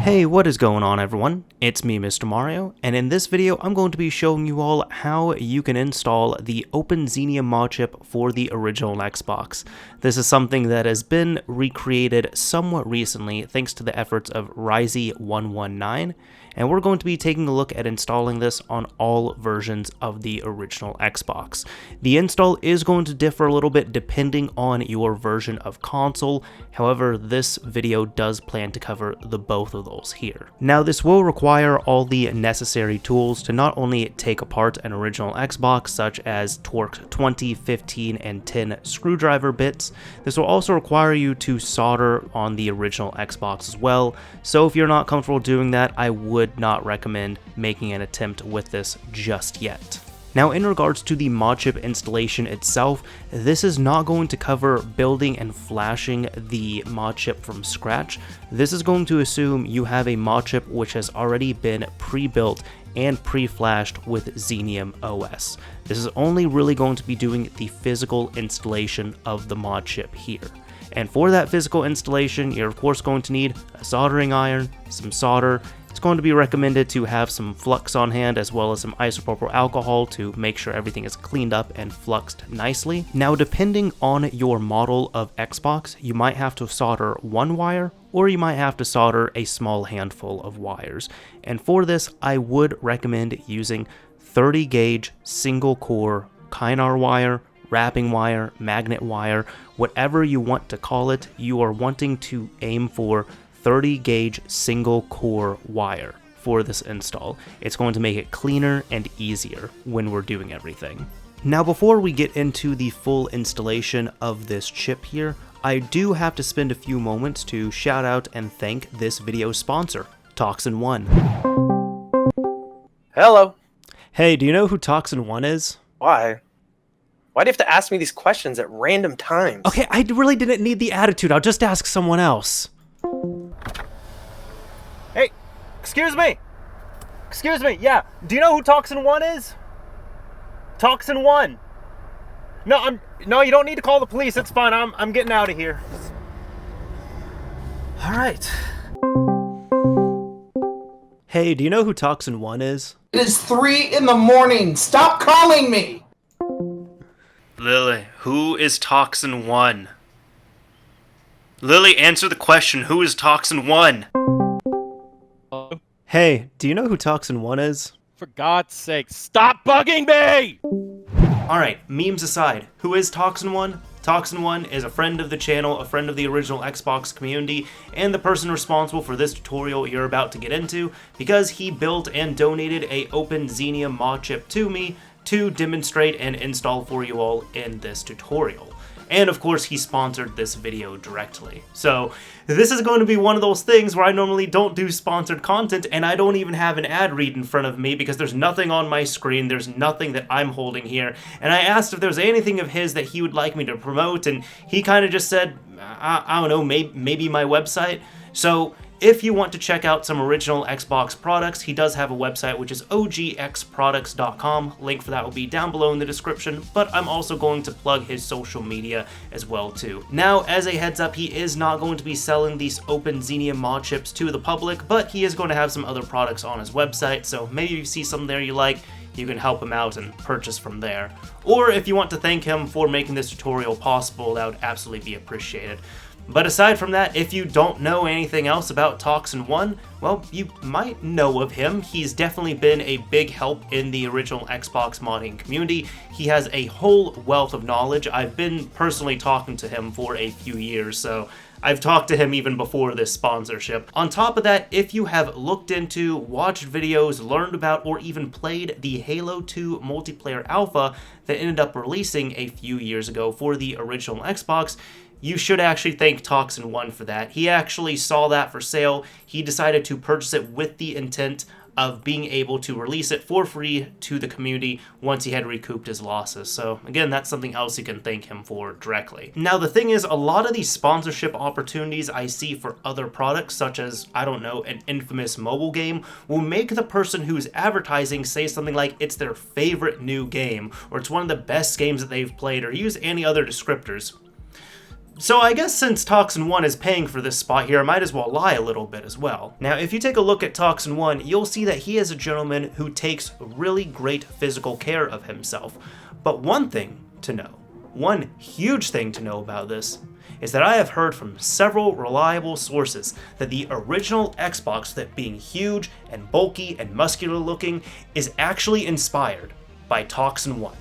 Hey, what is going on everyone? It's me, Mr. Mario, and in this video I'm going to be showing you all how you can install the OpenXenium Modchip for the original Xbox. This is something that has been recreated somewhat recently thanks to the efforts of Ryzy119, and we're going to be taking a look at installing this on all versions of the original Xbox. The install is going to differ a little bit depending on your version of console, however this video does plan to cover the both of those here. Now this will require all the necessary tools to not only take apart an original Xbox such as torqued 20, 15, and 10 screwdriver bits. This will also require you to solder on the original Xbox as well, so if you're not comfortable doing that, I would not recommend making an attempt with this just yet. Now in regards to the Modchip installation itself, this is not going to cover building and flashing the Modchip from scratch. This is going to assume you have a Modchip which has already been pre-built and pre-flashed with Xenium OS. This is only really going to be doing the physical installation of the Modchip here. And for that physical installation, you're of course going to need a soldering iron, some solder. It's going to be recommended to have some flux on hand as well as some isopropyl alcohol to make sure everything is cleaned up and fluxed nicely. Now depending on your model of Xbox, you might have to solder one wire or you might have to solder a small handful of wires. And for this, I would recommend using 30 gauge single core Kynar wire, wrapping wire, magnet wire, whatever you want to call it. You are wanting to aim for 30 gauge single core wire for this install. It's going to make it cleaner and easier when we're doing everything. Now before we get into the full installation of this chip here, I do have to spend a few moments to shout out and thank this video's sponsor, ToXZiN. Hello. Hey, do you know who ToXZiN is? Why? Why do you have to ask me these questions at random times? Okay, I really didn't need the attitude. I'll just ask someone else. Hey, excuse me, yeah, do you know who ToXZiN is? ToXZiN. No, you don't need to call the police, it's fine, I'm getting out of here. Alright. Hey, do you know who ToXZiN is? It is 3 in the morning, stop calling me! Lily, who is ToXZiN? Lily, answer the question, who is ToXZiN? Hey, do you know who ToXZiN is? For God's sake, stop bugging me! Alright, memes aside, who is ToXZiN? ToXZiN is a friend of the channel, a friend of the original Xbox community, and the person responsible for this tutorial you're about to get into, because he built and donated a OpenXenium Modchip to me to demonstrate and install for you all in this tutorial. And of course, he sponsored this video directly. So this is going to be one of those things where I normally don't do sponsored content and I don't even have an ad read in front of me because there's nothing on my screen, there's nothing that I'm holding here. And I asked if there was anything of his that he would like me to promote, and he kind of just said, I don't know, maybe my website. So if you want to check out some original Xbox products, he does have a website which is ogxproducts.com. Link for that will be down below in the description, but I'm also going to plug his social media as well too. Now, as a heads up, he is not going to be selling these OpenXenium Modchips to the public, but he is going to have some other products on his website, so maybe if you see something there you like, you can help him out and purchase from there. Or if you want to thank him for making this tutorial possible, that would absolutely be appreciated. But aside from that, if you don't know anything else about ToXZiN, well, you might know of him. He's definitely been a big help in the original Xbox modding community. He has a whole wealth of knowledge. I've been personally talking to him for a few years, so I've talked to him even before this sponsorship. On top of that, if you have looked into, watched videos, learned about, or even played the Halo 2 multiplayer alpha that ended up releasing a few years ago for the original Xbox, you should actually thank ToXZiN for that. He actually saw that for sale. He decided to purchase it with the intent of being able to release it for free to the community once he had recouped his losses. So again, that's something else you can thank him for directly. Now the thing is, a lot of these sponsorship opportunities I see for other products, such as, I don't know, an infamous mobile game, will make the person who's advertising say something like it's their favorite new game, or it's one of the best games that they've played, or use any other descriptors. So I guess since ToXZiN 1 is paying for this spot here, I might as well lie a little bit as well. Now, if you take a look at ToXZiN 1, you'll see that he is a gentleman who takes really great physical care of himself. But one thing to know, one huge thing to know about this, is that I have heard from several reliable sources that the original Xbox, that being huge and bulky and muscular looking, is actually inspired by ToXZiN 1.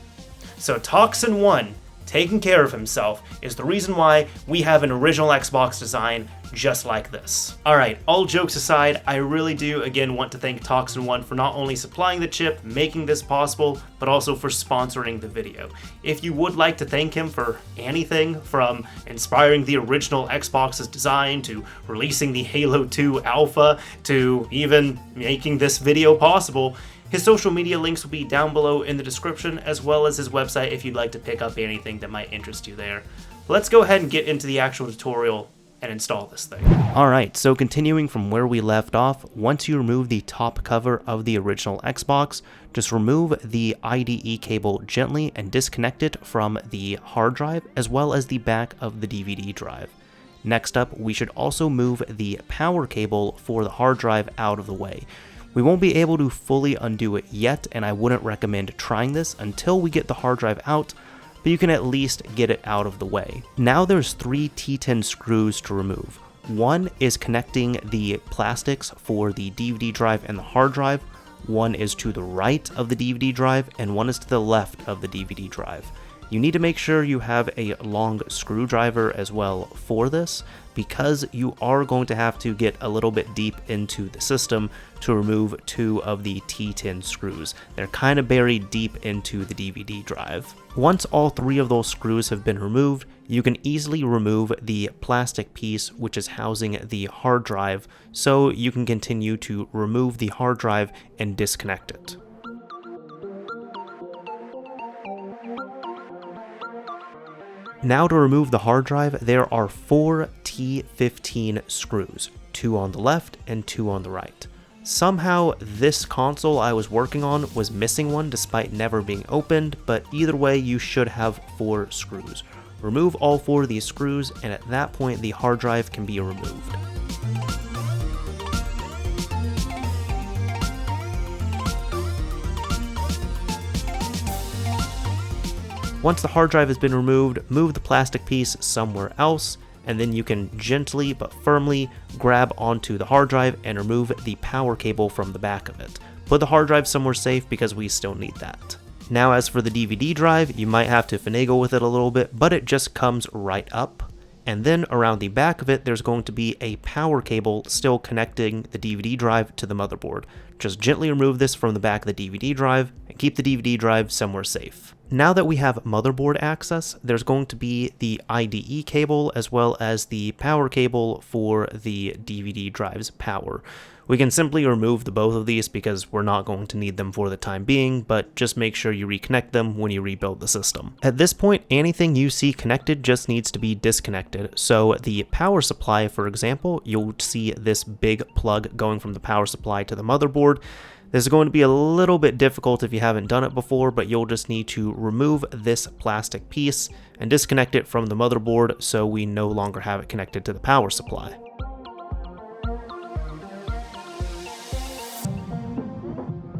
So ToXZiN 1 taking care of himself is the reason why we have an original Xbox design just like this. Alright, all jokes aside, I really do again want to thank ToXZiN 1 for not only supplying the chip, making this possible, but also for sponsoring the video. If you would like to thank him for anything from inspiring the original Xbox's design to releasing the Halo 2 alpha to even making this video possible, his social media links will be down below in the description, as well as his website if you'd like to pick up anything that might interest you there. Let's go ahead and get into the actual tutorial and install this thing. Alright, so continuing from where we left off, once you remove the top cover of the original Xbox, just remove the IDE cable gently and disconnect it from the hard drive as well as the back of the DVD drive. Next up, we should also move the power cable for the hard drive out of the way. We won't be able to fully undo it yet, and I wouldn't recommend trying this until we get the hard drive out, but you can at least get it out of the way. Now there's 3 T10 screws to remove. One is connecting the plastics for the DVD drive and the hard drive, one is to the right of the DVD drive, and one is to the left of the DVD drive. You need to make sure you have a long screwdriver as well for this, because you are going to have to get a little bit deep into the system to remove 2 of the T10 screws. They're kind of buried deep into the DVD drive. Once all 3 of those screws have been removed, you can easily remove the plastic piece which is housing the hard drive, so you can continue to remove the hard drive and disconnect it. Now to remove the hard drive, there are 4 T15 screws, 2 on the left and 2 on the right. Somehow this console I was working on was missing one despite never being opened, but either way you should have 4 screws. Remove all 4 of these screws, and at that point the hard drive can be removed. Once the hard drive has been removed, move the plastic piece somewhere else, and then you can gently but firmly grab onto the hard drive and remove the power cable from the back of it. Put the hard drive somewhere safe because we still need that. Now as for the DVD drive, you might have to finagle with it a little bit, but it just comes right up. And then around the back of it, there's going to be a power cable still connecting the DVD drive to the motherboard. Just gently remove this from the back of the DVD drive and keep the DVD drive somewhere safe. Now that we have motherboard access, there's going to be the IDE cable as well as the power cable for the DVD drive's power. We can simply remove the both of these because we're not going to need them for the time being, but just make sure you reconnect them when you rebuild the system. At this point, anything you see connected just needs to be disconnected. So the power supply, for example, you'll see this big plug going from the power supply to the motherboard. This is going to be a little bit difficult if you haven't done it before, but you'll just need to remove this plastic piece and disconnect it from the motherboard so we no longer have it connected to the power supply.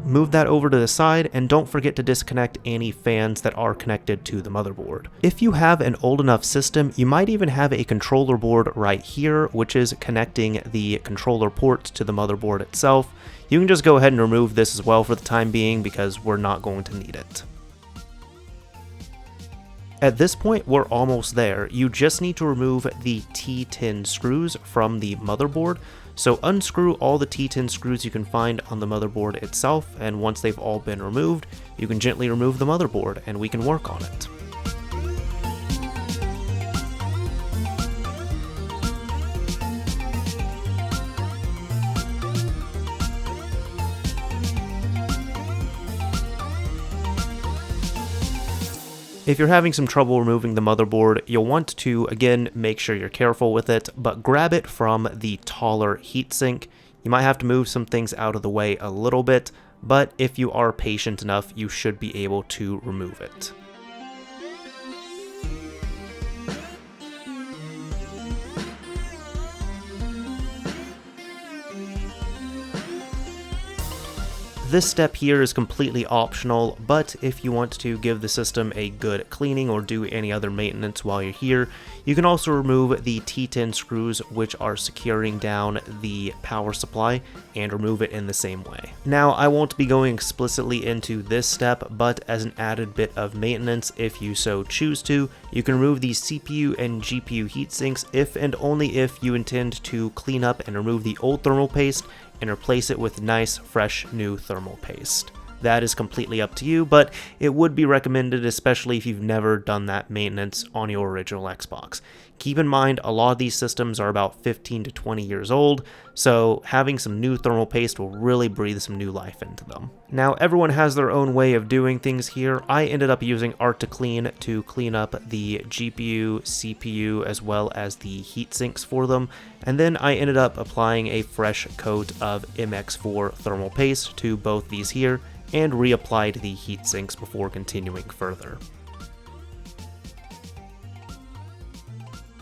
Move that over to the side, and don't forget to disconnect any fans that are connected to the motherboard. If you have an old enough system, you might even have a controller board right here, which is connecting the controller ports to the motherboard itself. You can just go ahead and remove this as well for the time being because we're not going to need it. At this point, we're almost there. You just need to remove the T10 screws from the motherboard. So unscrew all the T10 screws you can find on the motherboard itself, and once they've all been removed, you can gently remove the motherboard and we can work on it. If you're having some trouble removing the motherboard, you'll want to, again, make sure you're careful with it, but grab it from the taller heatsink. You might have to move some things out of the way a little bit, but if you are patient enough, you should be able to remove it. This step here is completely optional, but if you want to give the system a good cleaning or do any other maintenance while you're here, you can also remove the T10 screws which are securing down the power supply and remove it in the same way. Now, I won't be going explicitly into this step, but as an added bit of maintenance, if you so choose to, you can remove the CPU and GPU heatsinks if and only if you intend to clean up and remove the old thermal paste and replace it with nice, fresh, new thermal paste. That is completely up to you, but it would be recommended, especially if you've never done that maintenance on your original Xbox. Keep in mind, a lot of these systems are about 15 to 20 years old, so having some new thermal paste will really breathe some new life into them. Now, everyone has their own way of doing things here. I ended up using Art2Clean to clean up the GPU, CPU, as well as the heat sinks for them, and then I ended up applying a fresh coat of MX4 thermal paste to both these here, and reapplied the heat sinks before continuing further.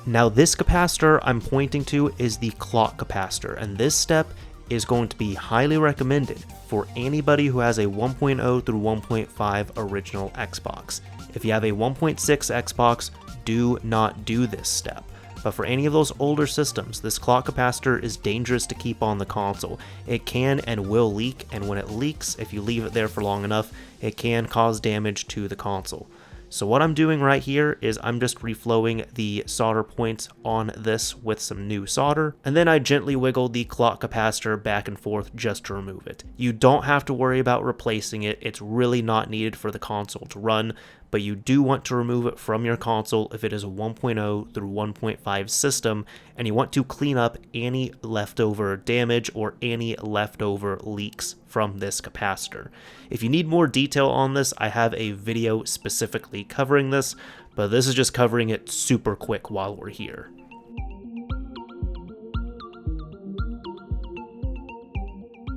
Now, this capacitor I'm pointing to is the clock capacitor, and this step is going to be highly recommended for anybody who has a 1.0 through 1.5 original Xbox. If you have a 1.6 Xbox, do not do this step. But for any of those older systems, this clock capacitor is dangerous to keep on the console. It can and will leak, and when it leaks, if you leave it there for long enough, it can cause damage to the console. So what I'm doing right here is I'm just reflowing the solder points on this with some new solder, and then I gently wiggle the clock capacitor back and forth just to remove it. You don't have to worry about replacing it, it's really not needed for the console to run, but you do want to remove it from your console if it is a 1.0 through 1.5 system, and you want to clean up any leftover damage or any leftover leaks from this capacitor. If you need more detail on this, I have a video specifically covering this, but this is just covering it super quick while we're here.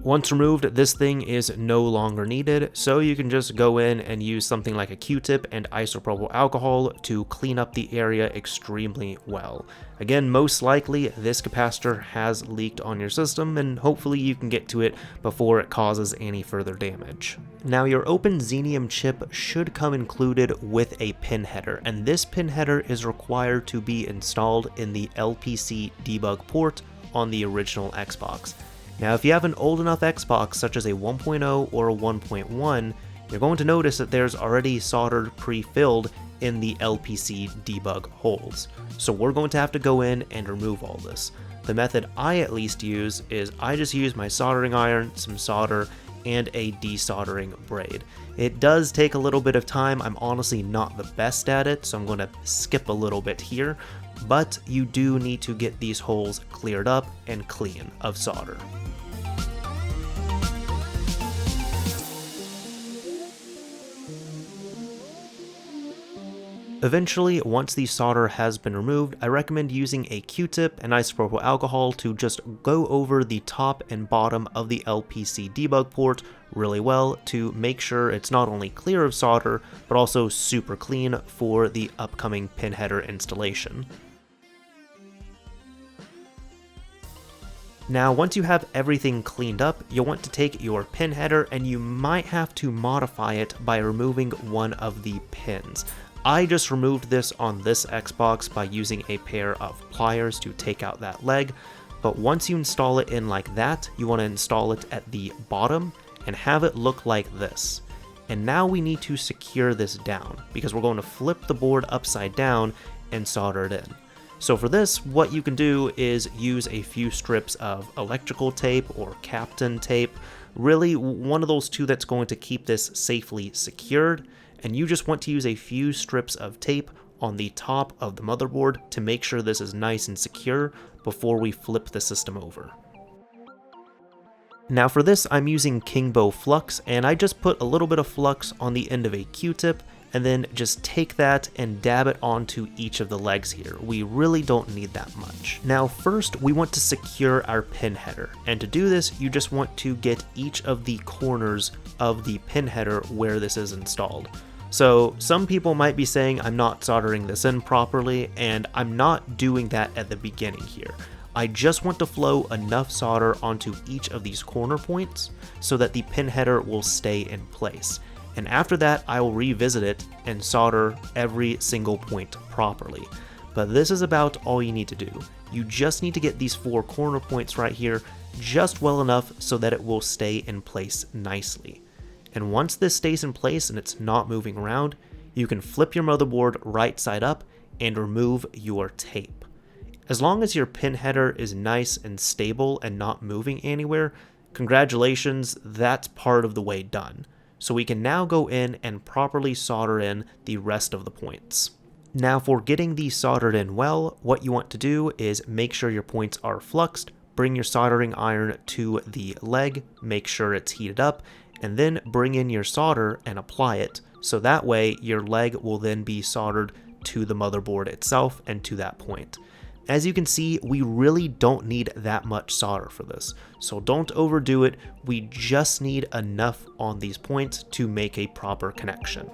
Once removed, this thing is no longer needed, so you can just go in and use something like a Q-tip and isopropyl alcohol to clean up the area extremely well. Again, most likely this capacitor has leaked on your system, and hopefully you can get to it before it causes any further damage. Now, your OpenXenium chip should come included with a pin header, and this pin header is required to be installed in the LPC debug port on the original Xbox. Now, if you have an old enough Xbox, such as a 1.0 or a 1.1, you're going to notice that there's already soldered pre-filled in the LPC debug holes. So we're going to have to go in and remove all this. The method I at least use is I just use my soldering iron, some solder, and a desoldering braid. It does take a little bit of time. I'm honestly not the best at it, so I'm going to skip a little bit here, but you do need to get these holes cleared up and clean of solder. Eventually, once the solder has been removed, I recommend using a Q-tip and isopropyl alcohol to just go over the top and bottom of the LPC debug port really well to make sure it's not only clear of solder, but also super clean for the upcoming pin header installation. Now, once you have everything cleaned up, you'll want to take your pin header and you might have to modify it by removing one of the pins. I just removed this on this Xbox by using a pair of pliers to take out that leg, but once you install it in like that, you want to install it at the bottom and have it look like this. And now we need to secure this down because we're going to flip the board upside down and solder it in. So for this, what you can do is use a few strips of electrical tape or Captain tape, really one of those two that's going to keep this safely secured, and you just want to use a few strips of tape on the top of the motherboard to make sure this is nice and secure before we flip the system over. Now for this, I'm using Kingbo Flux, and I just put a little bit of flux on the end of a Q-tip, and then just take that and dab it onto each of the legs here. We really don't need that much. Now first, we want to secure our pin header, and to do this, you just want to get each of the corners of the pin header where this is installed. So some people might be saying I'm not soldering this in properly, and I'm not doing that at the beginning here. I just want to flow enough solder onto each of these corner points so that the pin header will stay in place. And after that, I will revisit it and solder every single point properly. But this is about all you need to do. You just need to get these 4 corner points right here just well enough so that it will stay in place nicely. And once this stays in place and it's not moving around, you can flip your motherboard right side up and remove your tape. As long as your pin header is nice and stable and not moving anywhere, congratulations, that's part of the way done. So we can now go in and properly solder in the rest of the points. Now for getting these soldered in well, what you want to do is make sure your points are fluxed, bring your soldering iron to the leg, make sure it's heated up, and then bring in your solder and apply it. So that way your leg will then be soldered to the motherboard itself and to that point. As you can see, we really don't need that much solder for this, so don't overdo it. We just need enough on these points to make a proper connection.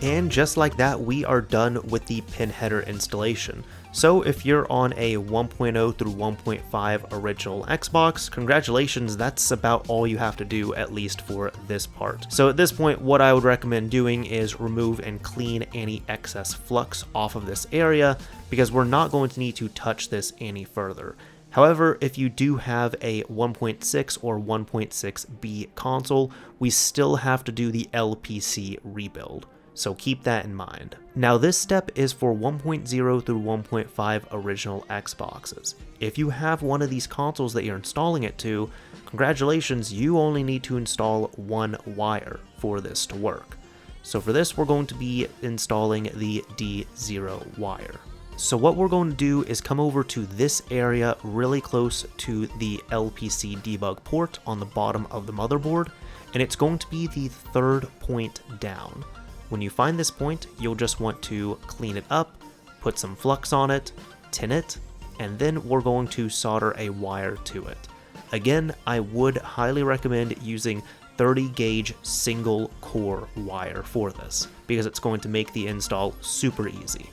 And just like that, we are done with the pin header installation. So if you're on a 1.0 through 1.5 original Xbox, congratulations, that's about all you have to do, at least for this part. So at this point, what I would recommend doing is remove and clean any excess flux off of this area, because we're not going to need to touch this any further. However, if you do have a 1.6 or 1.6B console, we still have to do the LPC rebuild. So keep that in mind. Now this step is for 1.0 through 1.5 original Xboxes. If you have one of these consoles that you're installing it to, congratulations, you only need to install one wire for this to work. So for this, we're going to be installing the D0 wire. So what we're going to do is come over to this area really close to the LPC debug port on the bottom of the motherboard, and it's going to be the 3rd point down. When you find this point, you'll just want to clean it up, put some flux on it, tin it, and then we're going to solder a wire to it. Again, I would highly recommend using 30 gauge single core wire for this, because it's going to make the install super easy.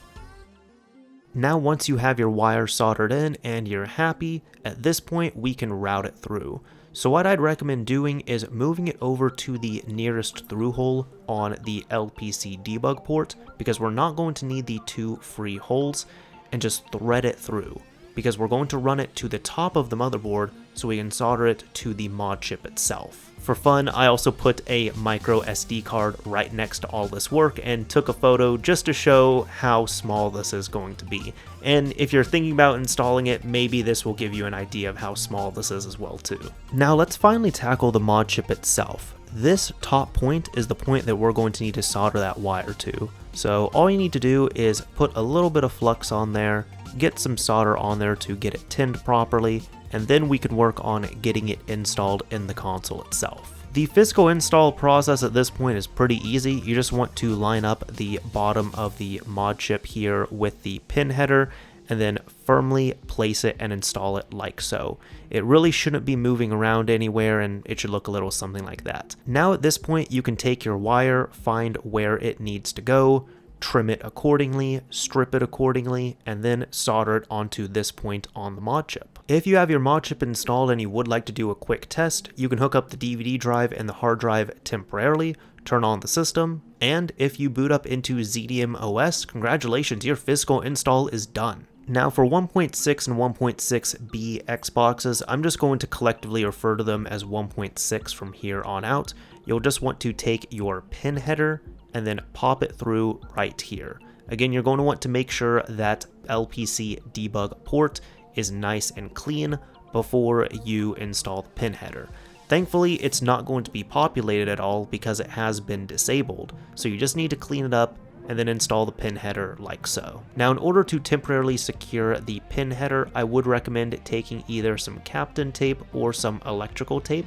Now once you have your wire soldered in and you're happy, at this point we can route it through. So what I'd recommend doing is moving it over to the nearest through hole on the LPC debug port, because we're not going to need the 2 free holes, and just thread it through, because we're going to run it to the top of the motherboard so we can solder it to the mod chip itself. For fun, I also put a micro SD card right next to all this work and took a photo just to show how small this is going to be. And if you're thinking about installing it, maybe this will give you an idea of how small this is as well too. Now let's finally tackle the mod chip itself. This top point is the point that we're going to need to solder that wire to. So all you need to do is put a little bit of flux on there, get some solder on there to get it tinned properly, and then we can work on getting it installed in the console itself. The physical install process at this point is pretty easy. You just want to line up the bottom of the mod chip here with the pin header, and then firmly place it and install it like so. It really shouldn't be moving around anywhere, and it should look a little something like that. Now at this point, you can take your wire, find where it needs to go, trim it accordingly, strip it accordingly, and then solder it onto this point on the mod chip. If you have your mod chip installed and you would like to do a quick test, you can hook up the DVD drive and the hard drive temporarily, turn on the system, and if you boot up into Xenium OS, congratulations, your physical install is done. Now for 1.6 and 1.6B Xboxes, I'm just going to collectively refer to them as 1.6 from here on out. You'll just want to take your pin header and then pop it through right here. Again, you're going to want to make sure that LPC debug port is nice and clean before you install the pin header. Thankfully, it's not going to be populated at all because it has been disabled, so you just need to clean it up, and then install the pin header like so. Now, in order to temporarily secure the pin header, I would recommend taking either some Kapton tape or some electrical tape,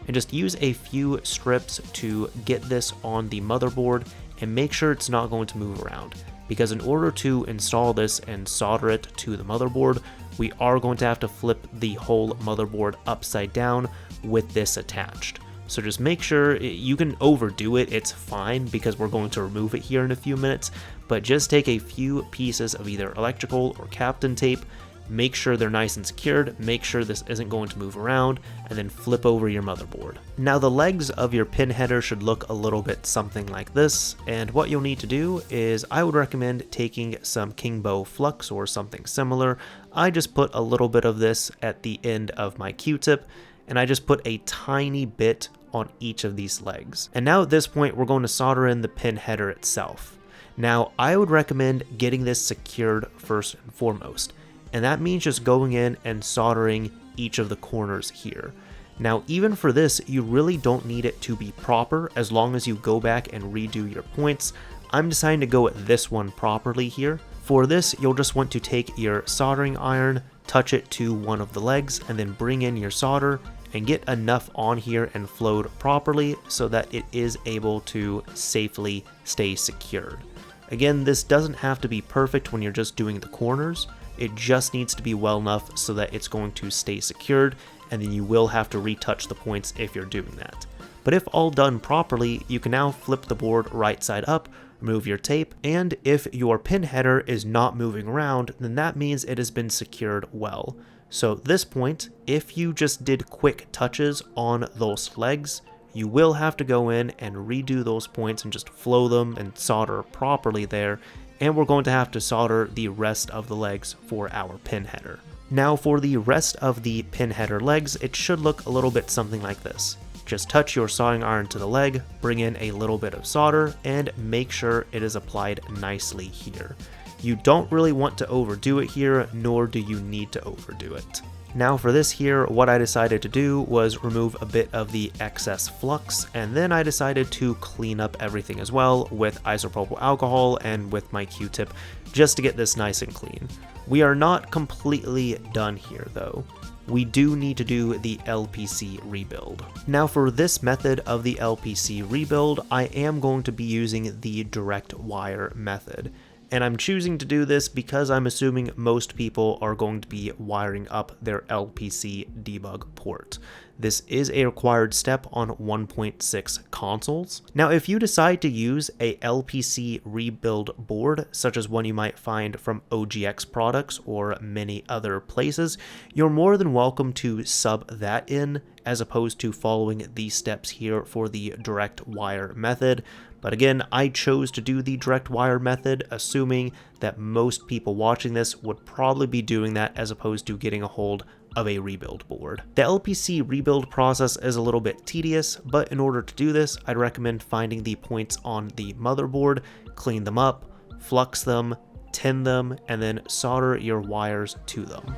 and just use a few strips to get this on the motherboard and make sure it's not going to move around. Because in order to install this and solder it to the motherboard, we are going to have to flip the whole motherboard upside down with this attached. So just make sure, you can overdo it, it's fine because we're going to remove it here in a few minutes, but just take a few pieces of either electrical or Kapton tape, make sure they're nice and secured, make sure this isn't going to move around, and then flip over your motherboard. Now the legs of your pin header should look a little bit something like this, and what you'll need to do is I would recommend taking some Kingbo Flux or something similar. I just put a little bit of this at the end of my Q-tip, and I just put a tiny bit on each of these legs. And now at this point, we're going to solder in the pin header itself. Now, I would recommend getting this secured first and foremost, and that means just going in and soldering each of the corners here. Now, even for this, you really don't need it to be proper as long as you go back and redo your points. I'm deciding to go at this one properly here. For this, you'll just want to take your soldering iron, touch it to one of the legs, and then bring in your solder and get enough on here and flowed properly so that it is able to safely stay secured. Again, this doesn't have to be perfect when you're just doing the corners. It just needs to be well enough so that it's going to stay secured, and then you will have to retouch the points if you're doing that. But if all done properly, you can now flip the board right side up, remove your tape, and if your pin header is not moving around, then that means it has been secured well. So at this point, if you just did quick touches on those legs, you will have to go in and redo those points and just flow them and solder properly there, and we're going to have to solder the rest of the legs for our pin header. Now for the rest of the pin header legs, it should look a little bit something like this. Just touch your soldering iron to the leg, bring in a little bit of solder, and make sure it is applied nicely here. You don't really want to overdo it here, nor do you need to overdo it. Now for this here, what I decided to do was remove a bit of the excess flux, and then I decided to clean up everything as well with isopropyl alcohol and with my Q-tip just to get this nice and clean. We are not completely done here though. We do need to do the LPC rebuild. Now for this method of the LPC rebuild, I am going to be using the direct wire method. And I'm choosing to do this because I'm assuming most people are going to be wiring up their LPC debug port. This is a required step on 1.6 consoles. Now, if you decide to use a LPC rebuild board, such as one you might find from OGX products or many other places, you're more than welcome to sub that in as opposed to following these steps here for the direct wire method. But again, I chose to do the direct wire method, assuming that most people watching this would probably be doing that as opposed to getting a hold of a rebuild board. The LPC rebuild process is a little bit tedious, but in order to do this, I'd recommend finding the points on the motherboard, clean them up, flux them, tin them, and then solder your wires to them.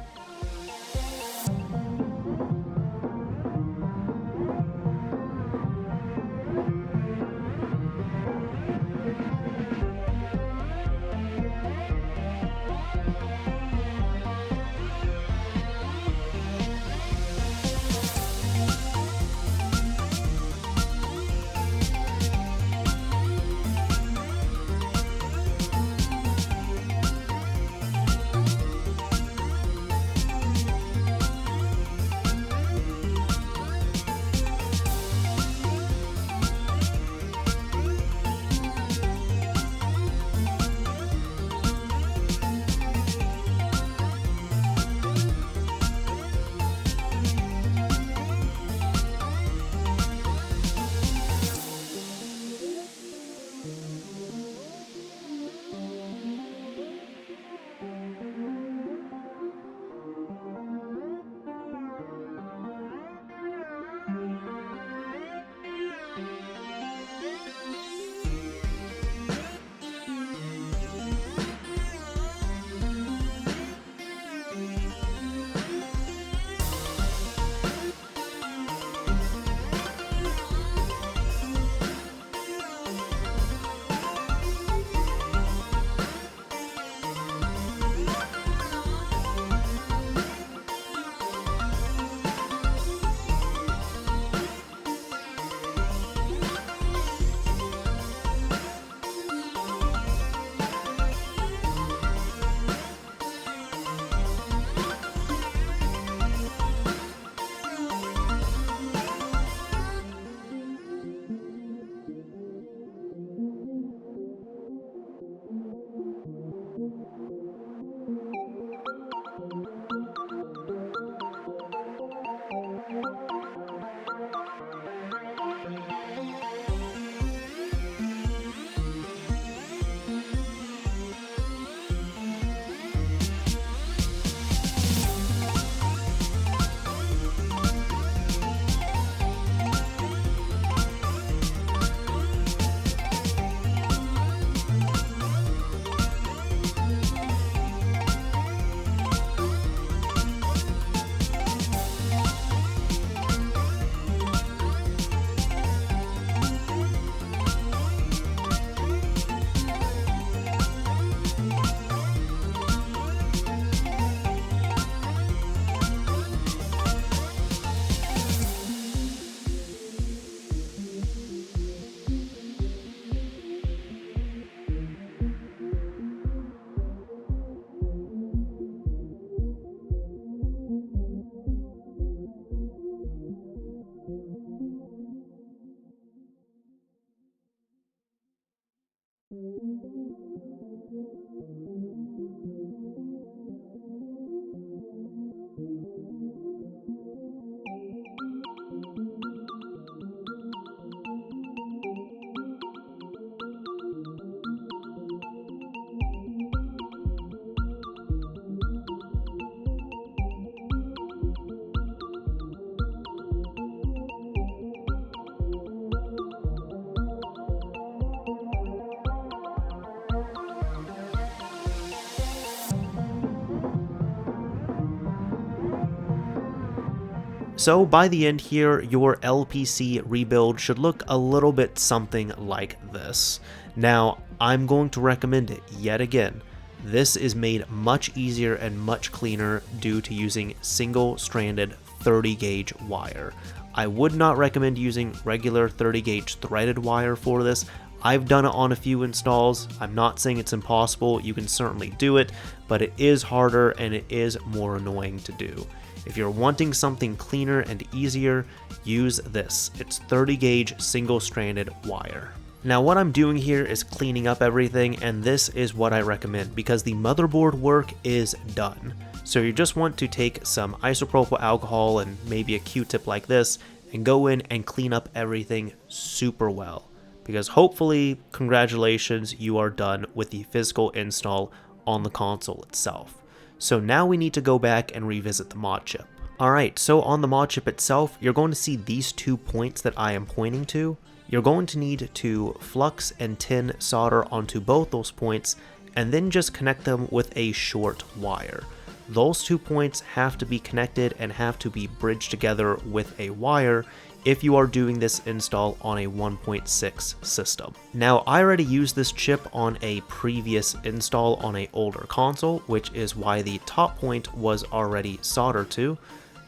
So by the end here, your LPC rebuild should look a little bit something like this. Now, I'm going to recommend it yet again. This is made much easier and much cleaner due to using single-stranded 30-gauge wire. I would not recommend using regular 30-gauge threaded wire for this. I've done it on a few installs. I'm not saying it's impossible. You can certainly do it, but it is harder and it is more annoying to do. If you're wanting something cleaner and easier, use this. It's 30-gauge single-stranded wire. Now what I'm doing here is cleaning up everything, and this is what I recommend because the motherboard work is done. So you just want to take some isopropyl alcohol and maybe a Q-tip like this and go in and clean up everything super well. Because hopefully, congratulations, you are done with the physical install on the console itself. So now we need to go back and revisit the mod chip. Alright, so on the mod chip itself, you're going to see these 2 points that I am pointing to. You're going to need to flux and tin solder onto both those points, and then just connect them with a short wire. Those 2 points have to be connected and have to be bridged together with a wire if you are doing this install on a 1.6 system. Now, I already used this chip on a previous install on an older console, which is why the top point was already soldered to.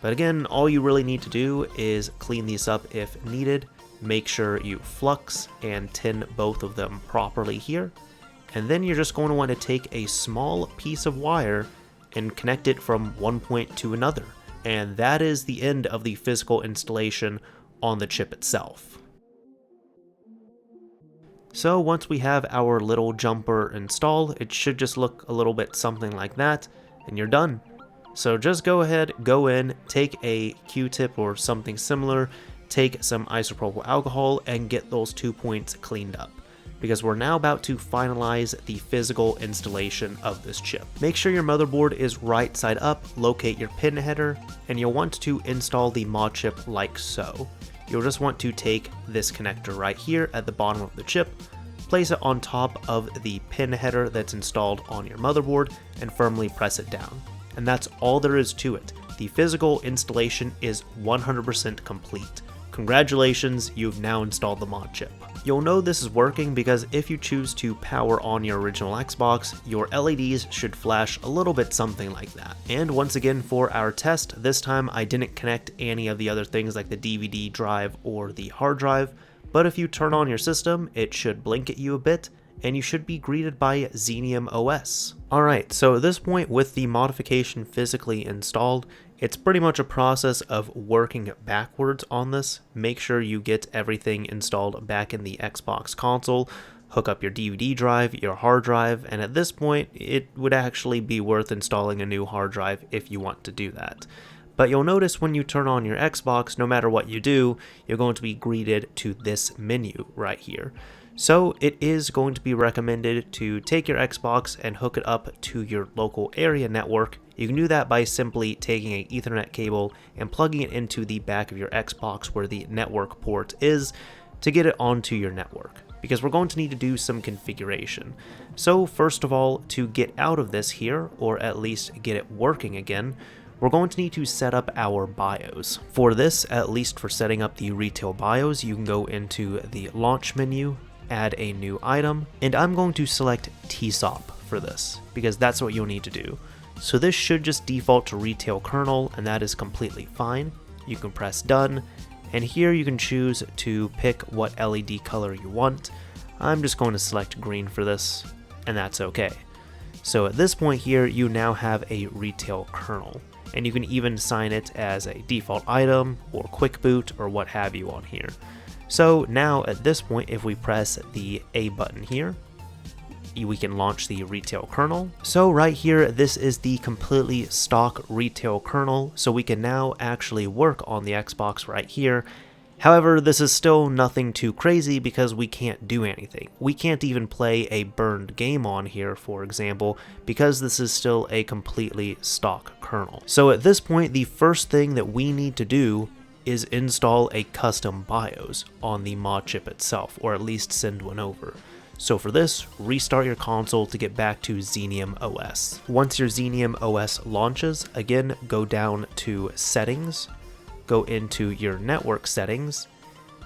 But again, all you really need to do is clean these up if needed. Make sure you flux and tin both of them properly here. And then you're just going to want to take a small piece of wire and connect it from one point to another. And that is the end of the physical installation on the chip itself. So once we have our little jumper installed, it should just look a little bit something like that, and you're done. So just go ahead, go in, take a Q-tip or something similar, take some isopropyl alcohol, and get those 2 points cleaned up. Because we're now about to finalize the physical installation of this chip. Make sure your motherboard is right side up, locate your pin header, and you'll want to install the mod chip like so. You'll just want to take this connector right here at the bottom of the chip, place it on top of the pin header that's installed on your motherboard, and firmly press it down. And that's all there is to it. The physical installation is 100% complete. Congratulations, you've now installed the mod chip. You'll know this is working because if you choose to power on your original Xbox, your LEDs should flash a little bit something like that. And once again for our test, this time I didn't connect any of the other things like the DVD drive or the hard drive, but if you turn on your system, it should blink at you a bit, and you should be greeted by Xenium OS. Alright, so at this point with the modification physically installed, it's pretty much a process of working backwards on this. Make sure you get everything installed back in the Xbox console, hook up your DVD drive, your hard drive, and at this point it would actually be worth installing a new hard drive if you want to do that. But you'll notice when you turn on your Xbox, no matter what you do, you're going to be greeted to this menu right here. So it is going to be recommended to take your Xbox and hook it up to your local area network. You can do that by simply taking an Ethernet cable and plugging it into the back of your Xbox where the network port is to get it onto your network, because we're going to need to do some configuration. So first of all, to get out of this here, or at least get it working again, we're going to need to set up our BIOS. For this, at least for setting up the retail BIOS, you can go into the launch menu, add a new item, and I'm going to select TSOP for this, because that's what you'll need to do. So this should just default to retail kernel, and that is completely fine. You can press done, and here you can choose to pick what LED color you want. I'm just going to select green for this, and that's okay. So at this point here, you now have a retail kernel, and you can even assign it as a default item, or quick boot, or what have you on here. So now at this point, if we press the A button here, we can launch the retail kernel. So right here, this is the completely stock retail kernel, so we can now actually work on the Xbox right here. However, this is still nothing too crazy because we can't do anything. We can't even play a burned game on here, for example, because this is still a completely stock kernel. So at this point, the first thing that we need to do is install a custom BIOS on the mod chip itself, or at least send one over. So for this, restart your console to get back to Xenium OS. Once your Xenium OS launches, again, go down to Settings, go into your network settings,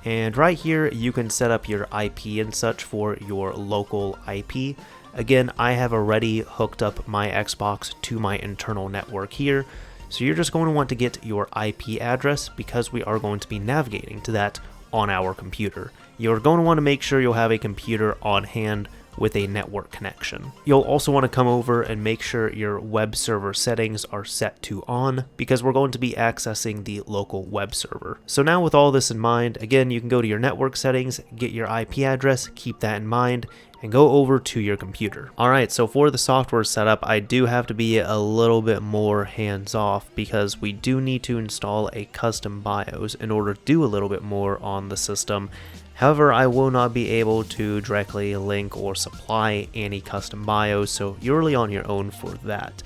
and right here you can set up your IP and such for your local IP. Again, I have already hooked up my Xbox to my internal network here, so you're just going to want to get your IP address because we are going to be navigating to that on our computer. You're going to want to make sure you'll have a computer on hand with a network connection. You'll also want to come over and make sure your web server settings are set to on because we're going to be accessing the local web server. So now with all this in mind, again, you can go to your network settings, get your IP address, keep that in mind, and go over to your computer. Alright, so for the software setup, I do have to be a little bit more hands-off because we do need to install a custom BIOS in order to do a little bit more on the system. However, I will not be able to directly link or supply any custom BIOS, so you're really on your own for that.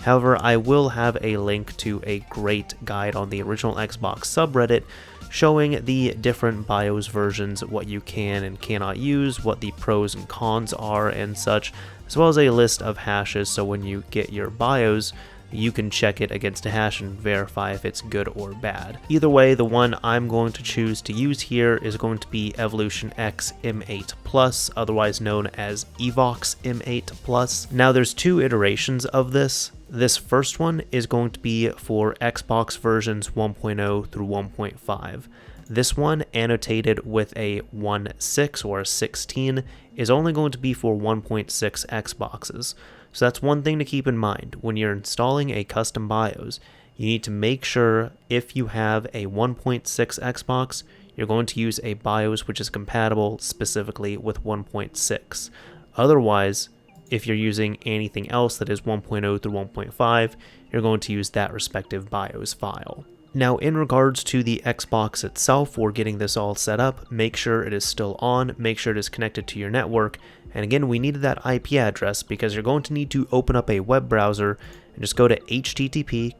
However, I will have a link to a great guide on the original Xbox subreddit showing the different BIOS versions, what you can and cannot use, what the pros and cons are and such, as well as a list of hashes so when you get your BIOS, you can check it against a hash and verify if it's good or bad. Either way, the one I'm going to choose to use here is going to be Evolution X M8 Plus, otherwise known as Evox M8 Plus. Now there's two iterations of this. This first one is going to be for Xbox versions 1.0 through 1.5. This one, annotated with a 1.6 or a 16, is only going to be for 1.6 Xboxes. So that's one thing to keep in mind. When you're installing a custom BIOS, you need to make sure if you have a 1.6 Xbox, you're going to use a BIOS which is compatible specifically with 1.6. Otherwise, if you're using anything else that is 1.0 through 1.5, you're going to use that respective BIOS file. Now, in regards to the Xbox itself, for getting this all set up, make sure it is still on, make sure it is connected to your network, and again, we needed that IP address because you're going to need to open up a web browser and just go to http://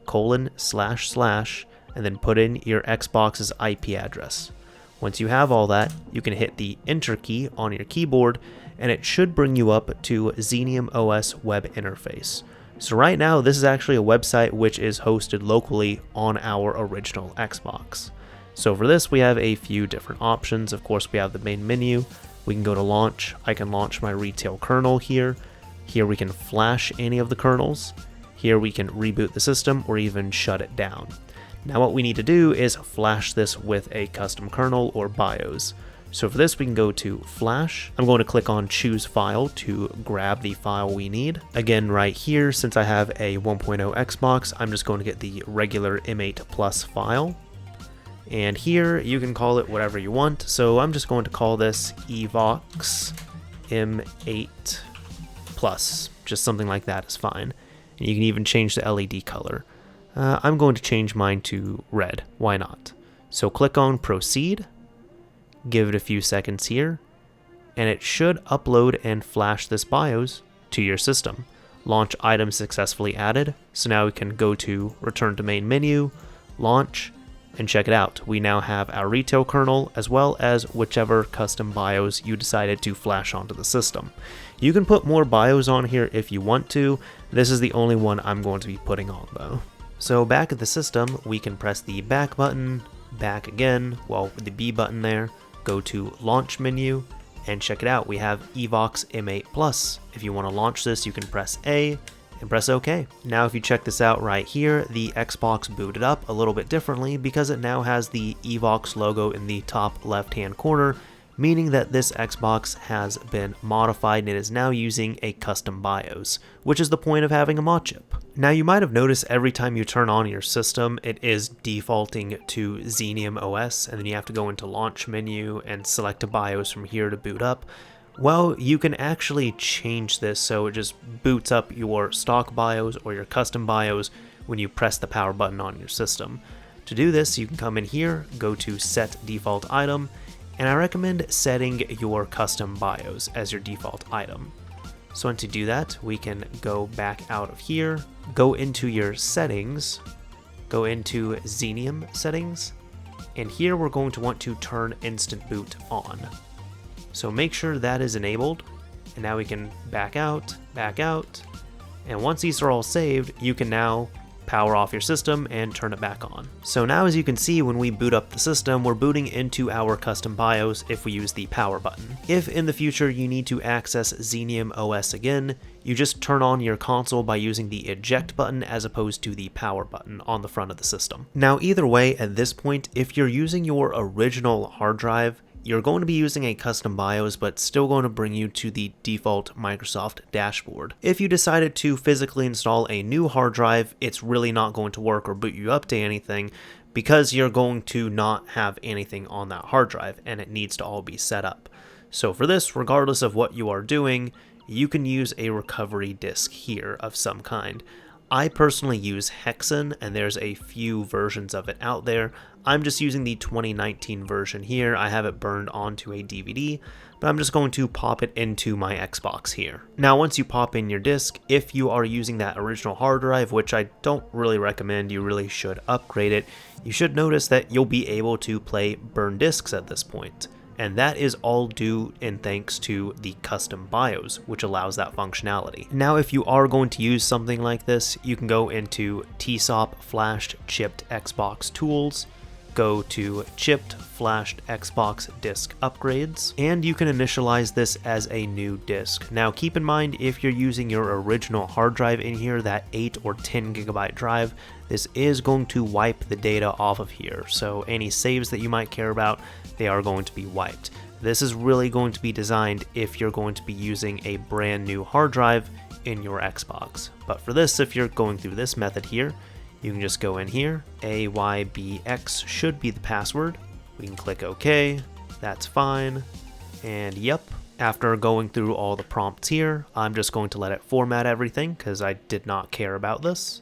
and then put in your Xbox's IP address. Once you have all that, you can hit the Enter key on your keyboard, and it should bring you up to Xenium OS web interface. So right now, this is actually a website which is hosted locally on our original Xbox. So for this, we have a few different options. Of course, we have the main menu. We can go to launch. I can launch my retail kernel here. Here we can flash any of the kernels. Here we can reboot the system or even shut it down. Now what we need to do is flash this with a custom kernel or BIOS. So for this, we can go to Flash. I'm going to click on Choose File to grab the file we need. Again, right here, since I have a 1.0 Xbox, I'm just going to get the regular M8 Plus file. And here, you can call it whatever you want. So I'm just going to call this Evox M8 Plus. Just something like that is fine. And you can even change the LED color. I'm going to change mine to red. Why not? So click on Proceed. Give it a few seconds here, and it should upload and flash this BIOS to your system. Launch item successfully added. So now we can go to Return to Main Menu, Launch, and check it out. We now have our retail kernel as well as whichever custom BIOS you decided to flash onto the system. You can put more BIOS on here if you want to. This is the only one I'm going to be putting on though. So back at the system, we can press the back button, back again, with the B button there. Go to Launch menu and check it out. We have Evox M8 Plus. If you want to launch this, you can press A and press OK. Now if you check this out right here, the Xbox booted up a little bit differently because it now has the Evox logo in the top left hand corner, meaning that this Xbox has been modified and it is now using a custom BIOS, which is the point of having a Modchip. Now you might have noticed every time you turn on your system, it is defaulting to Xenium OS, and then you have to go into Launch menu and select a BIOS from here to boot up. Well, you can actually change this so it just boots up your stock BIOS or your custom BIOS when you press the power button on your system. To do this, you can come in here, go to Set Default Item, and I recommend setting your custom BIOS as your default item. So once you do that, we can go back out of here, go into your settings, go into Xenium settings, and here we're going to want to turn Instant Boot on. So make sure that is enabled, and now we can back out, and once these are all saved, you can now power off your system and turn it back on. So now, as you can see, when we boot up the system, we're booting into our custom BIOS if we use the power button. If in the future you need to access Xenium OS again, you just turn on your console by using the eject button as opposed to the power button on the front of the system. Now, either way, at this point, if you're using your original hard drive, you're going to be using a custom BIOS, but still going to bring you to the default Microsoft dashboard. If you decided to physically install a new hard drive, it's really not going to work or boot you up to anything, because you're going to not have anything on that hard drive, and it needs to all be set up. So for this, regardless of what you are doing, you can use a recovery disk here of some kind. I personally use HeXEn, and there's a few versions of it out there. I'm just using the 2019 version here. I have it burned onto a DVD, but I'm just going to pop it into my Xbox here. Now, once you pop in your disk, if you are using that original hard drive, which I don't really recommend, you really should upgrade it, you should notice that you'll be able to play burn disks at this point. And that is all due in thanks to the custom BIOS, which allows that functionality. Now, if you are going to use something like this, you can go into TSOP Flashed Chipped Xbox Tools, go to Chipped Flashed Xbox Disk Upgrades, and you can initialize this as a new disk. Now, keep in mind, if you're using your original hard drive in here, that 8 or 10 gigabyte drive, this is going to wipe the data off of here. So any saves that you might care about, they are going to be wiped. This is really going to be designed if you're going to be using a brand new hard drive in your Xbox. But for this, if you're going through this method here, you can just go in here, AYBX should be the password. We can click OK, that's fine, and yep. After going through all the prompts here, I'm just going to let it format everything because I did not care about this.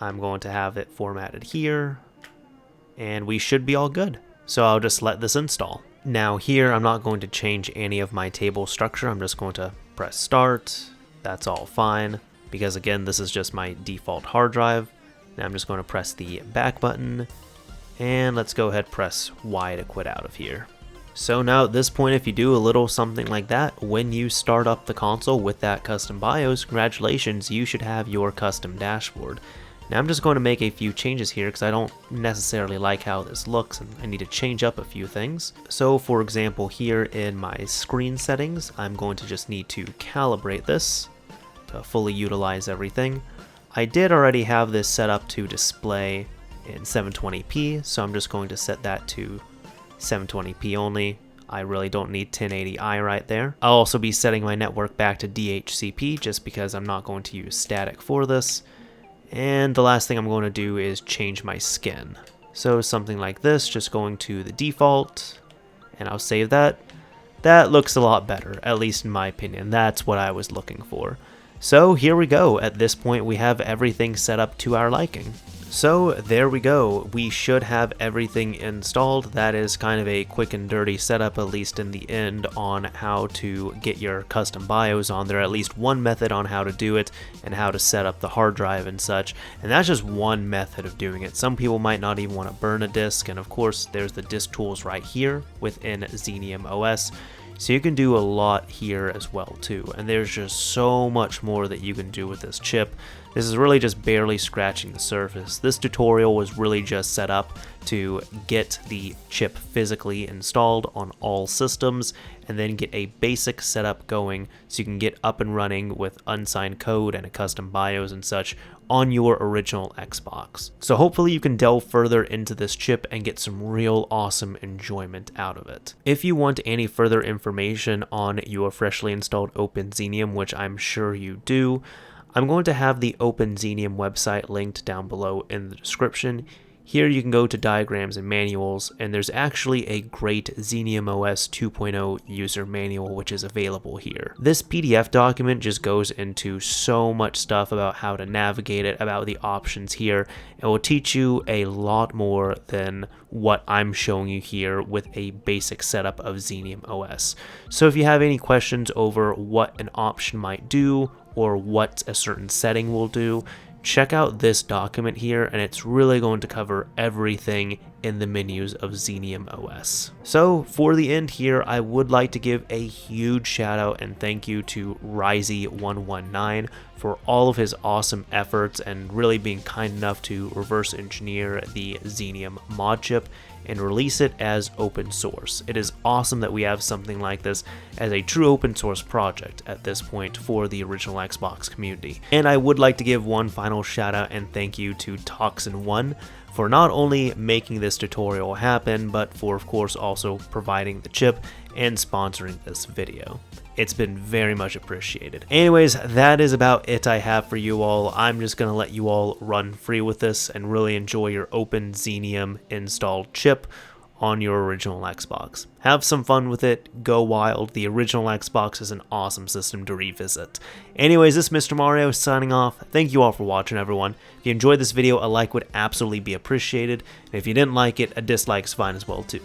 I'm going to have it formatted here, and we should be all good. So I'll just let this install. Now here, I'm not going to change any of my table structure. I'm just going to press start. That's all fine, because again, this is just my default hard drive. Now I'm just going to press the back button, and let's go ahead and press Y to quit out of here. So now at this point, if you do a little something like that, when you start up the console with that custom BIOS, congratulations, you should have your custom dashboard. Now I'm just going to make a few changes here because I don't necessarily like how this looks, and I need to change up a few things. So for example, here in my screen settings, I'm going to just need to calibrate this to fully utilize everything. I did already have this set up to display in 720p, so I'm just going to set that to 720p only. I really don't need 1080i right there. I'll also be setting my network back to DHCP just because I'm not going to use static for this. And the last thing I'm going to do is change my skin. So something like this, just going to the default, and I'll save that. That looks a lot better, at least in my opinion. That's what I was looking for. So here we go. At this point, we have everything set up to our liking. So there we go. We should have everything installed. That is kind of a quick and dirty setup, at least in the end, on how to get your custom BIOS on there. At least one method on how to do it and how to set up the hard drive and such. And that's just one method of doing it. Some people might not even want to burn a disk. And of course, there's the disk tools right here within Xenium OS. So you can do a lot here as well too, and there's just so much more that you can do with this chip. This is really just barely scratching the surface. This tutorial was really just set up to get the chip physically installed on all systems and then get a basic setup going so you can get up and running with unsigned code and a custom BIOS and such on your original Xbox. So hopefully you can delve further into this chip and get some real awesome enjoyment out of it. If you want any further information on your freshly installed OpenXenium, which I'm sure you do, I'm going to have the OpenXenium website linked down below in the description. Here you can go to diagrams and manuals, and there's actually a great Xenium OS 2.0 user manual which is available here. This PDF document just goes into so much stuff about how to navigate it, about the options here, and will teach you a lot more than what I'm showing you here with a basic setup of Xenium OS. So if you have any questions over what an option might do or what a certain setting will do, check out this document here, and it's really going to cover everything in the menus of Xenium OS. So for the end here, I would like to give a huge shout out and thank you to Risey119 for all of his awesome efforts and really being kind enough to reverse engineer the Xenium Modchip and release it as open source. It is awesome that we have something like this as a true open source project at this point for the original Xbox community. And I would like to give one final shout out and thank you to ToXZiN for not only making this tutorial happen, but for of course also providing the chip and sponsoring this video. It's been very much appreciated. Anyways, that is about it I have for you all. I'm just going to let you all run free with this and really enjoy your OpenXenium installed chip on your original Xbox. Have some fun with it, go wild. The original Xbox is an awesome system to revisit. Anyways, this is Mr. Mario signing off. Thank you all for watching, everyone. If you enjoyed this video, a like would absolutely be appreciated. And if you didn't like it, a dislike is fine as well too.